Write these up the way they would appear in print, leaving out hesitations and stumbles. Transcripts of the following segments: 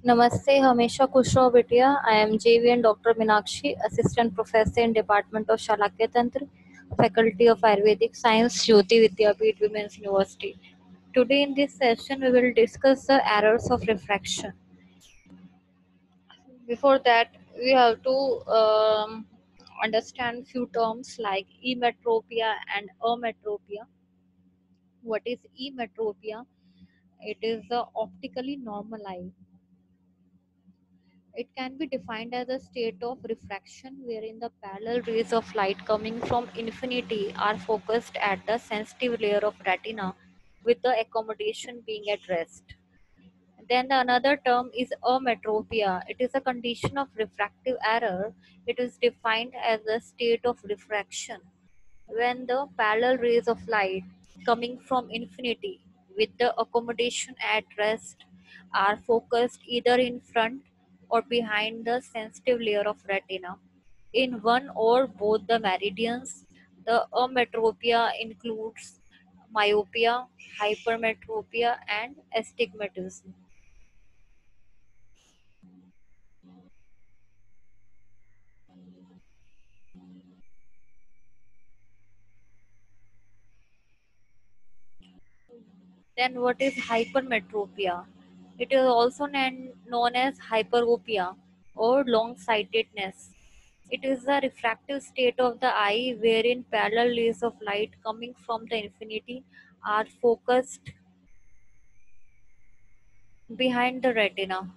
Namaste, Hamesha Kushro Bitia. I am JVN Dr. Minakshi, Assistant Professor in Department of Shalakya Tantra, Faculty of Ayurvedic Science, Jyoti Vidyapeeth Women's University. Today in this session, we will discuss the errors of refraction. Before that, we have to understand few terms like emetropia and ametropia. What is emetropia? It is the optically normal eye. It can be defined as a state of refraction wherein the parallel rays of light coming from infinity are focused at the sensitive layer of retina with the accommodation being at rest. Then the another term is ametropia. It is a condition of refractive error. It is defined as a state of refraction when the parallel rays of light coming from infinity with the accommodation at rest are focused either in front or behind the sensitive layer of retina in one or both the meridians. The ametropia includes myopia, hypermetropia, and astigmatism. Then what is hypermetropia? It is also known as hyperopia or long-sightedness. It is the refractive state of the eye wherein parallel rays of light coming from the infinity are focused behind the retina,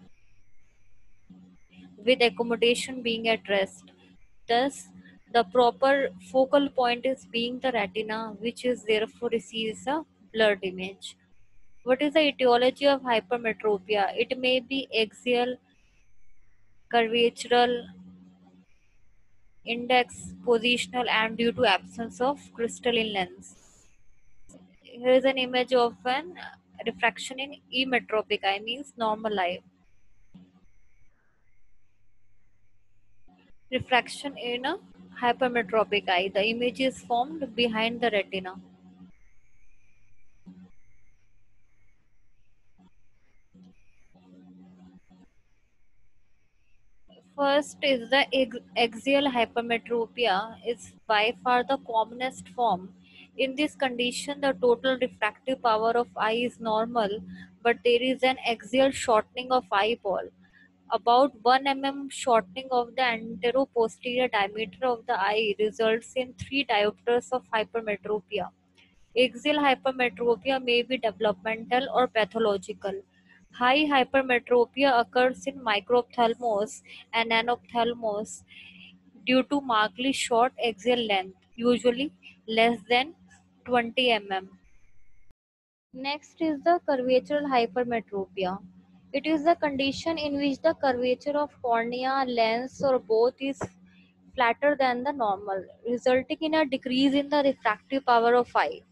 with accommodation being at rest. Thus, the proper focal point is being the retina, which is therefore receives a blurred image. What is the etiology of hypermetropia? It may be axial, curvatural, index, positional, and due to absence of crystalline lens. Here is an image of an refraction in emetropic eye, means normal eye. Refraction in a hypermetropic eye. The image is formed behind the retina. First is the axial hypermetropia is by far the commonest form. In this condition, the total refractive power of eye is normal, but there is an axial shortening of eyeball. About 1 mm shortening of the anteroposterior diameter of the eye results in 3 diopters of hypermetropia. Axial hypermetropia may be developmental or pathological. High hypermetropia occurs in microphthalmos and nanophthalmos due to markedly short axial length, usually less than 20 mm. Next is the curvatural hypermetropia. It is the condition in which the curvature of cornea, lens, or both is flatter than the normal, resulting in a decrease in the refractive power of eye.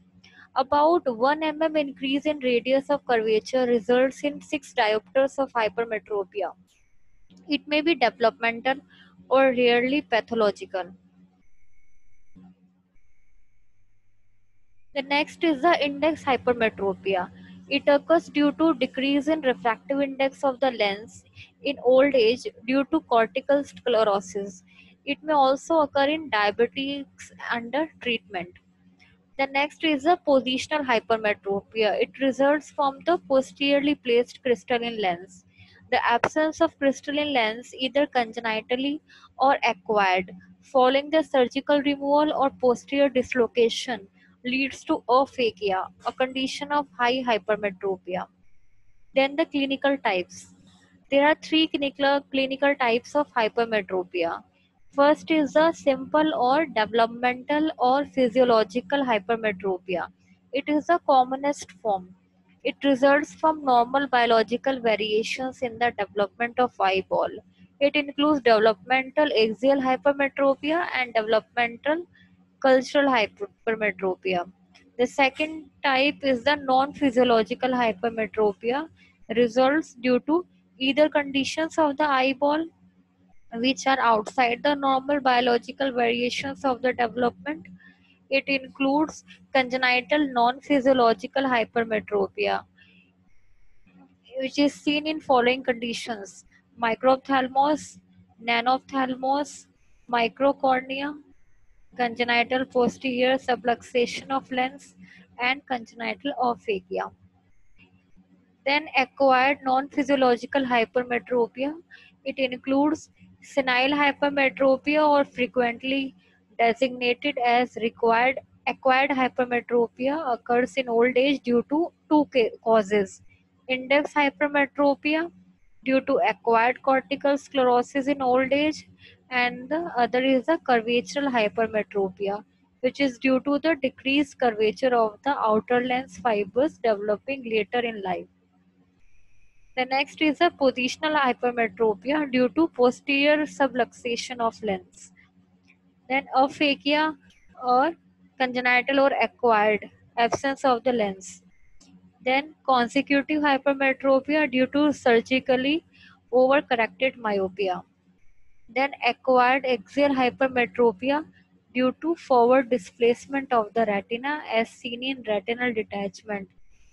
About 1 mm increase in radius of curvature results in 6 diopters of hypermetropia. It may be developmental or rarely pathological. The next is the index hypermetropia. It occurs due to decrease in refractive index of the lens in old age due to cortical sclerosis. It may also occur in diabetics under treatment. The next is the positional hypermetropia. It results from the posteriorly placed crystalline lens. The absence of crystalline lens, either congenitally or acquired, following the surgical removal or posterior dislocation, leads to aphakia, a condition of high hypermetropia. Then the clinical types. There are three clinical types of hypermetropia. First is the simple or developmental or physiological hypermetropia. It is the commonest form. It results from normal biological variations in the development of eyeball. It includes developmental axial hypermetropia and developmental cultural hypermetropia. The second type is the non-physiological hypermetropia, results due to either conditions of the eyeball which are outside the normal biological variations of the development. It includes congenital non-physiological hypermetropia. which is seen in following conditions: microphthalmos, nanophthalmos, microcornea, congenital posterior subluxation of lens, and congenital aphakia. Then acquired non-physiological hypermetropia. It includes senile hypermetropia, or frequently designated as required acquired hypermetropia, occurs in old age due to two causes: index hypermetropia due to acquired cortical sclerosis in old age, and the other is the curvature hypermetropia, which is due to the decreased curvature of the outer lens fibers developing later in life. The next is a positional hypermetropia due to posterior subluxation of lens. Then aphakia, or congenital or acquired absence of the lens. Then consecutive hypermetropia due to surgically overcorrected myopia. Then acquired axial hypermetropia due to forward displacement of the retina, as seen in retinal detachment,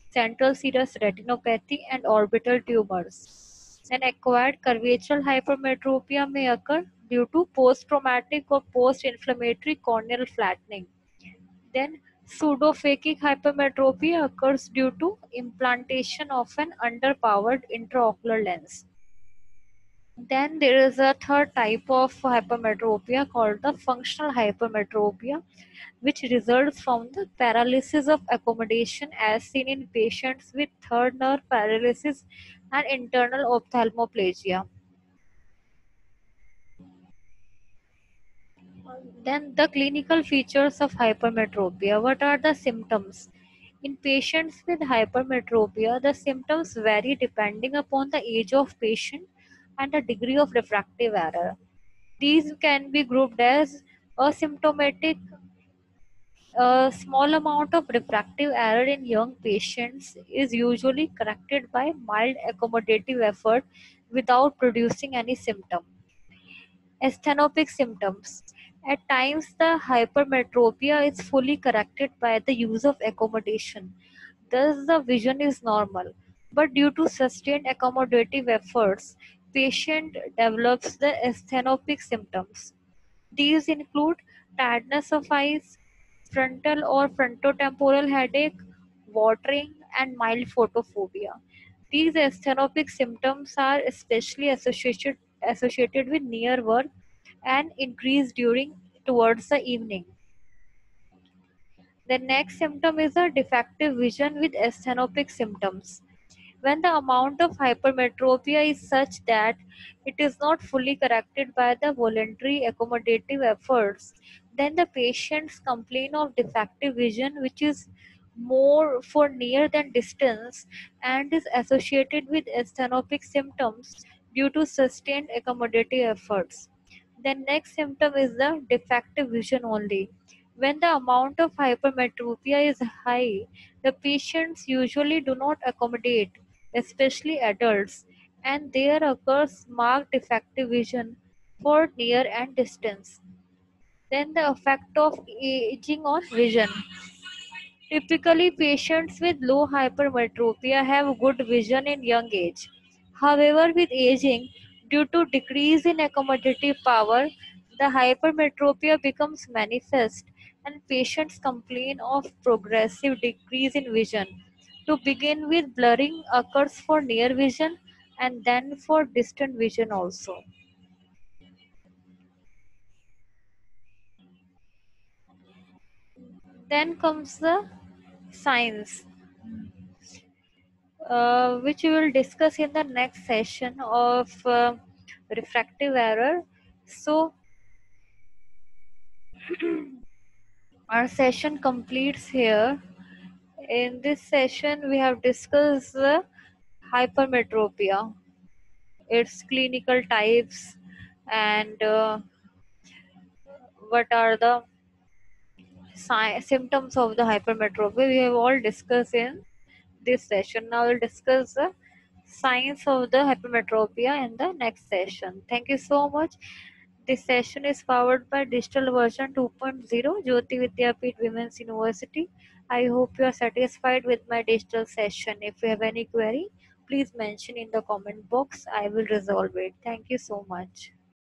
central serous retinopathy, and orbital tumors. Then acquired curvature hypermetropia may occur due to post-traumatic or post-inflammatory corneal flattening. Then pseudophakic hypermetropia occurs due to implantation of an underpowered intraocular lens. Then there is a third type of hypermetropia called the functional hypermetropia, which results from the paralysis of accommodation, as seen in patients with third nerve paralysis and internal ophthalmoplegia. Then the clinical features of hypermetropia. What are the symptoms? In patients with hypermetropia, the symptoms vary depending upon the age of patient and the degree of refractive error. These can be grouped as asymptomatic. A small amount of refractive error in young patients is usually corrected by mild accommodative effort without producing any symptom. Asthenopic symptoms. At times, the hypermetropia is fully corrected by the use of accommodation. Thus, the vision is normal. But due to sustained accommodative efforts, patient develops the asthenopic symptoms. These include tiredness of eyes, frontal or frontotemporal headache, watering, and mild photophobia. These asthenopic symptoms are especially associated with near work and increase during towards the evening. The next symptom is a defective vision with asthenopic symptoms. When the amount of hypermetropia is such that it is not fully corrected by the voluntary accommodative efforts, then the patients complain of defective vision, which is more for near than distance and is associated with asthenopic symptoms due to sustained accommodative efforts. The next symptom is the defective vision only. When the amount of hypermetropia is high, the patients usually do not accommodate, especially adults, and there occurs marked defective vision for near and distance. Then the effect of aging on vision. Typically, patients with low hypermetropia have good vision in young age. However, with aging, due to decrease in accommodative power, the hypermetropia becomes manifest and patients complain of progressive decrease in vision. To begin with, blurring occurs for near vision and then for distant vision also. Then comes the signs, which we will discuss in the next session of refractive error. So, our session completes here. In this session, we have discussed hypermetropia, its clinical types, and what are the symptoms of the hypermetropia. We have all discussed in this session. Now, we'll discuss the signs of the hypermetropia in the next session. Thank you so much. This session is powered by Digital Version 2.0, Jyoti Vidyapeeth Women's University. I hope you are satisfied with my digital session. If you have any query, please mention in the comment box. I will resolve it. Thank you so much.